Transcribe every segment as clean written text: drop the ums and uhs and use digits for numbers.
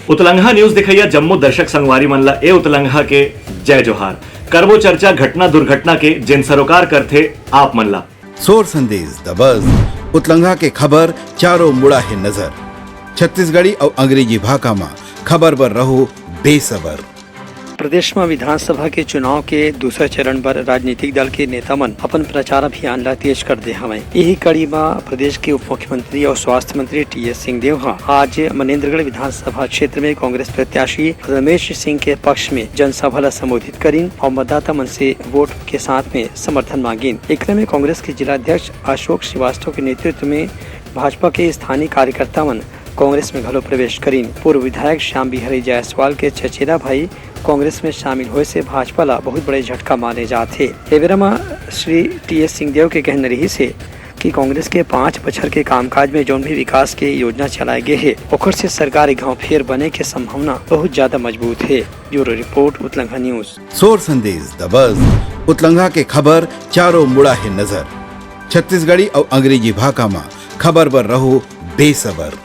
उतलंघा news दिखैया Jammu दर्शक संगवारी मन ला ए उतलंघा के जय जोहार करबो चर्चा घटना दुर्घटना के जिन सरोकार करथे आप मन ला। सोर संदेश दबज उतलंघा के खबर चारों मुड़ा है नजर छत्तीसगढ़ी और अंग्रेजी भाषा में खबर बर रहो बेसबर। प्रदेश में विधानसभा के चुनाव के दूसरे चरण पर राजनीतिक दल के नेता मन अपन प्रचार अभियान ला तेज कर दे हवे। यही कड़ी में प्रदेश के उप मुख्यमंत्री और स्वास्थ्य मंत्री टी.एस. सिंहदेव आज मनेन्द्रगढ़ विधानसभा क्षेत्र में कांग्रेस प्रत्याशी रमेश सिंह के पक्ष में जनसभा ला संबोधित करीन और मतदाता मन से वोट के साथ में समर्थन मांगिन। एक में कांग्रेस के जिलाध्यक्ष अशोक श्रीवास्तव के नेतृत्व में भाजपा के स्थानीय कार्यकर्ता मन कांग्रेस में घलो प्रवेश करीन। पूर्व विधायक श्याम बिहारी जायसवाल के चचेरा भाई कांग्रेस में शामिल होए से भाजपा ला बहुत बड़े झटका माने जाते। एवेरा में श्री टी.एस. सिंहदेव के कहना रही से कि कांग्रेस के 5 बछर के कामकाज में जोन भी विकास के योजना चलाए गए है ओकर से सरकारी गांव फेर बने के संभावना बहुत ज्यादा मजबूत है। ब्यूरो रिपोर्ट उतलंघा न्यूज। सोर संदेश दबज उतलंघा के खबर चारों मुड़ा है नजर छत्तीसगढ़ी और अंग्रेजी भाषा में खबर बर रहो बेसबर।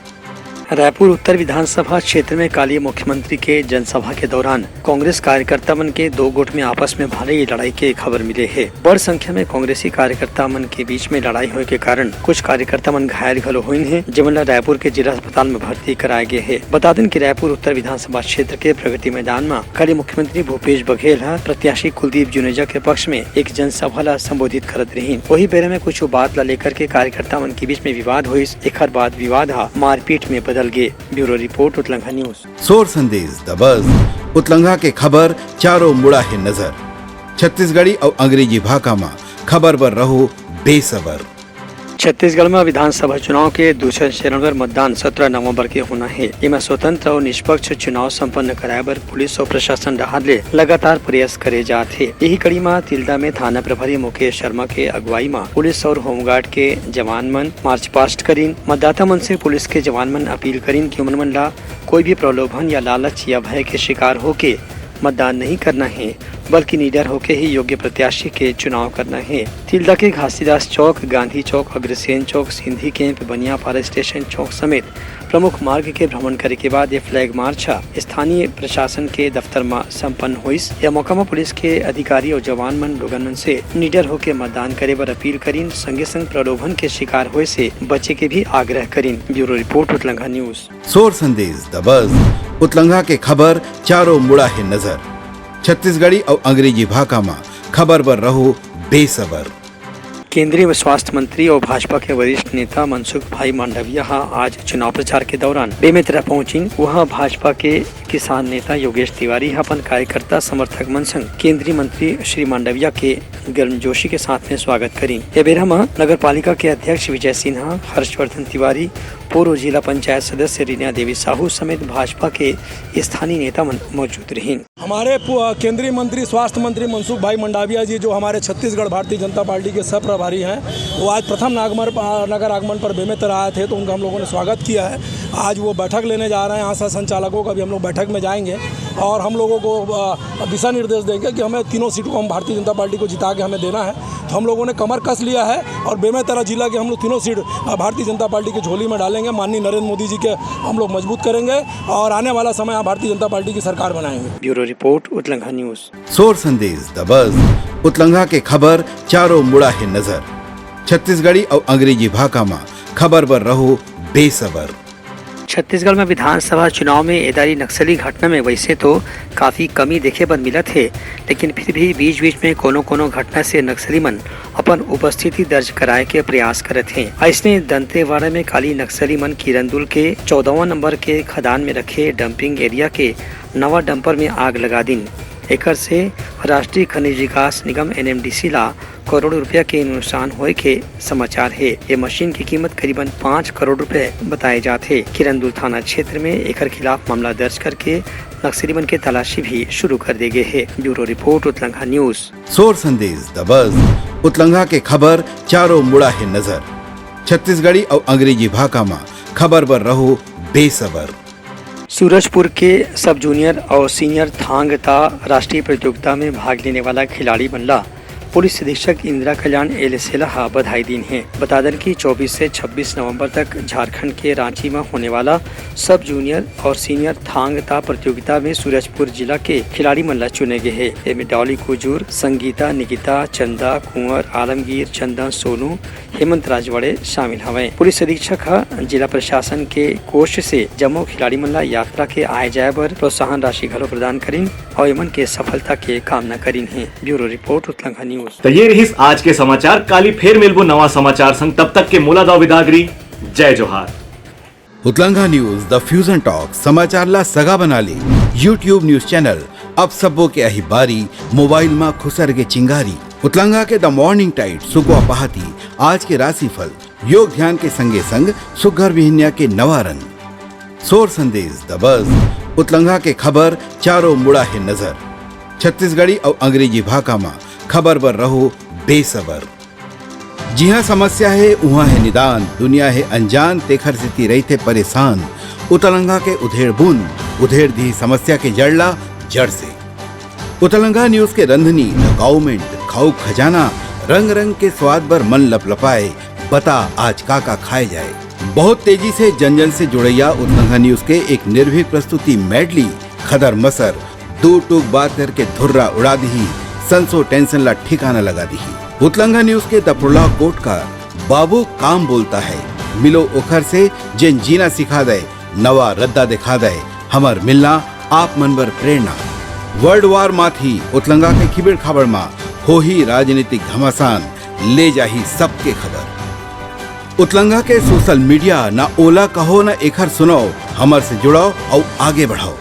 रायपुर उत्तर विधानसभा क्षेत्र में काली मुख्यमंत्री के जनसभा के दौरान कांग्रेस कार्यकर्ता मन के 2 गुट में आपस में भारी लड़ाई के खबर मिले है। बड़ संख्या में कांग्रेसी कार्यकर्ता मन के बीच में लड़ाई होने के कारण कुछ कार्यकर्ता मन घायल घलो हुए हैं, जिमन रायपुर के जिला अस्पताल में भर्ती कराए गए है। बता दें कि रायपुर उत्तर विधानसभा क्षेत्र के प्रगति मैदान में काली मुख्यमंत्री भूपेश बघेल प्रत्याशी कुलदीप जुनेजा के पक्ष में एक जनसभा ला संबोधित करत रही। वही बेरे में कुछ बात ला लेकर के कार्यकर्ता मन के बीच में विवाद हुई। एक बाद विवाद मारपीट में बदल गए। ब्यूरो रिपोर्ट उतलंघा न्यूज। सोर संदेश दबज उतलंघा के खबर चारों मुड़ा है नजर छत्तीसगढ़ी और अंग्रेजी भाषा में खबर बर रहो बेसबर। छत्तीसगढ़ में विधानसभा चुनाव के दूसरे चरण पर मतदान 17 नवंबर के होना है। इनमें स्वतंत्र और निष्पक्ष चुनाव संपन्न कराए बर पुलिस और प्रशासन डहार ले लगातार प्रयास करे जाते। यही कड़ी में तिल्दा में थाना प्रभारी मुकेश शर्मा के अगुवाई में पुलिस और होमगार्ड के जवान मन मार्च पास्ट करीन। मतदाता मन से पुलिस के जवान मन अपील करीन कि उमन ला कोई भी प्रलोभन या लालच या भय के शिकार होके मतदान नहीं करना है, बल्कि निडर होके ही योग्य प्रत्याशी के चुनाव करना है। तिल्दा के घासीदास चौक, गांधी चौक, अग्रसेन चौक, सिंधी कैंप, बनिया फायर स्टेशन चौक समेत प्रमुख मार्ग के भ्रमण करे के बाद ये फ्लैग मार्च स्थानीय प्रशासन के दफ्तर में संपन्न हुई। यह मौका में पुलिस के अधिकारी और जवान मन लोगन मन से निडर होके मतदान करे बर अपील करीन, संगे संग प्रलोभन के शिकार होए से बचे के भी आग्रह करीन। ब्यूरो रिपोर्ट उतलंघा न्यूज। सोर संदेश दबज उतलंघा के खबर चारों मुड़ा है नजर छत्तीसगढ़ी और अंग्रेजी भाषा में खबर बर रहो बेसबर। केंद्रीय स्वास्थ्य मंत्री और भाजपा के वरिष्ठ नेता मनसुख भाई मांडविया आज चुनाव प्रचार के दौरान बेमेतरा पहुंची। वहां भाजपा के किसान नेता योगेश तिवारी अपन कार्यकर्ता समर्थक मन संग केंद्रीय मंत्री श्री मांडविया के गर्मजोशी के साथ में स्वागत करी। एबेरा में नगर पालिका के अध्यक्ष विजय सिन्हा, हर्षवर्धन तिवारी, पूर्व जिला पंचायत सदस्य रीना देवी साहू समेत भाजपा के स्थानीय नेता मौजूद रहे। हमारे केंद्रीय मंत्री स्वास्थ्य मंत्री मनसुख भाई मंडाविया जी जो हमारे छत्तीसगढ़ भारतीय जनता पार्टी के सह प्रभारी हैं, वो आज प्रथम नगर आगमन पर बेमेतरा आए थे, तो उनका हम लोगों ने स्वागत किया है। आज वो बैठक लेने जा रहे हैं, आशा संचालकों का भी हम लोग बैठक में जाएंगे और हम लोगों को दिशा निर्देश देंगे कि हमें तीनों सीटों को हम भारतीय जनता पार्टी को जिता के हमें देना है। तो हम लोगों ने कमर कस लिया है और बेमेतरा जिला के हम लोग तीनों सीट भारतीय जनता पार्टी की झोली में डालेंगे। माननीय नरेंद्र मोदी जी के हम लोग मजबूत करेंगे और आने वाला समय भारतीय जनता पार्टी की सरकार बनाएंगे। ब्यूरो रिपोर्ट उतलंघा न्यूज। सोर संदेश दबज उतलंघा के खबर चारों मुड़ा है नजर छत्तीसगढ़ी और अंग्रेजी भाषा में खबर बर रहो बेसबर। छत्तीसगढ़ में विधानसभा चुनाव में एदारी नक्सली घटना में वैसे तो काफी कमी देखे बर मिला थे, लेकिन फिर भी बीच बीच में कोनो घटना से नक्सली मन अपन उपस्थिति दर्ज कराए के प्रयास करत हैं। ऐसने दंतेवाड़ा में काली नक्सली मन किरंदुल के 14वां नंबर के खदान में रखे डंपिंग एरिया के नवा डंपर में आग लगा दिन। एकर से राष्ट्रीय खनिज विकास निगम NMDC ला करोड़ रुपया के नुकसान होए के समाचार है। ये मशीन की कीमत करीबन 5 करोड़ रुपए बताए जाते। किरंदुल थाना क्षेत्र में एकर खिलाफ मामला दर्ज करके नक्सली मन के तलाशी भी शुरू कर दी गई है। ब्यूरो रिपोर्ट उतलंघा न्यूज। सोर संदेश दबज उतलंघा के खबर चारों मुड़ा है नजर छत्तीसगढ़ी और अंग्रेजी भाषा में खबर बर रहो बेसबर। सूरजपुर के सब जूनियर और सीनियर थांग ता राष्ट्रीय प्रतियोगिता में भाग लेने वाला खिलाड़ी बनला पुलिस अधीक्षक इंदिरा कल्याण एलेसेला बधाई दीन है। बता दें कि 24 से 26 नवंबर तक झारखंड के रांची में होने वाला सब जूनियर और सीनियर थांग ता प्रतियोगिता में सूरजपुर जिला के खिलाड़ी मन ला चुने गए हैं। इनमें डॉली कुजूर, संगीता, निकिता, चंदा, कुंवर, आलमगीर, चंदन, सोनू, हेमंत राजवाड़े शामिल हवे। पुलिस अधीक्षक जिला प्रशासन के कोष से जम्मू खिलाड़ी मन ला यात्रा के आए जाए पर प्रोत्साहन राशि घलो प्रदान करीन और इमन के सफलता के कामना करीन है। ब्यूरो रिपोर्ट उत्तलंघा न्यूज। तो ये रही आज के समाचार। काली फिर मिलबो नवा समाचार संग, तब तक के मोला दाव विदागरी। जय जोहार। उतलंघा न्यूज द फ्यूजन टॉक समाचार ला सगा बना ली। यूट्यूब न्यूज चैनल अब सबो के अही बारी मोबाइल में खुसर के चिंगारी। उतलंघा के द मॉर्निंग टाइड सुगवा पहाती आज के राशिफल योग ध्यान के संगे संग सुघर विहिन्या के नवा रंग सोर संदेश द बज उतलंघा के खबर चारों मुड़ा है नजर। छत्तीसगढ़ी और अंग्रेजी भाषा में खबर पर रहो बेसबर। जी हाँ, समस्या है वहाँ है निदान, दुनिया है अनजान तेखर स्थिति रही थे परेशान। उतलंघा के उधेड़ बूंद उधेड़ दी समस्या के जड़ला जड़ से। उतलंघा न्यूज के रंधनी गवर्नमेंट खाऊ खजाना रंग रंग के स्वाद पर मन लपलपाए। बता आज का खाए जाए। बहुत तेजी से जन जन से जुड़ैया उतलंघा न्यूज के एक निर्भीक प्रस्तुति मेडली खदर मसर दो टूक बात करके धुर्रा उड़ा दी, संसो टेंशन ला ठिकाना लगा दी। उतलंघा न्यूज के दपुरला कोट का बाबू काम बोलता है, मिलो ओखर से जिन जीना सिखा दे, नवा रद्दा दिखा दे, हमर मिलना आप मनबर प्रेरणा। वर्ल्ड वार माथी उतलंघा के खिबड़ खबर मा हो ही राजनीतिक घमासान ले जाही सबके खबर। उतलंघा के सोशल मीडिया ना ओला कहो ना एखर सुनाओ, हमर से जुड़ाओ और आगे बढ़ाओ।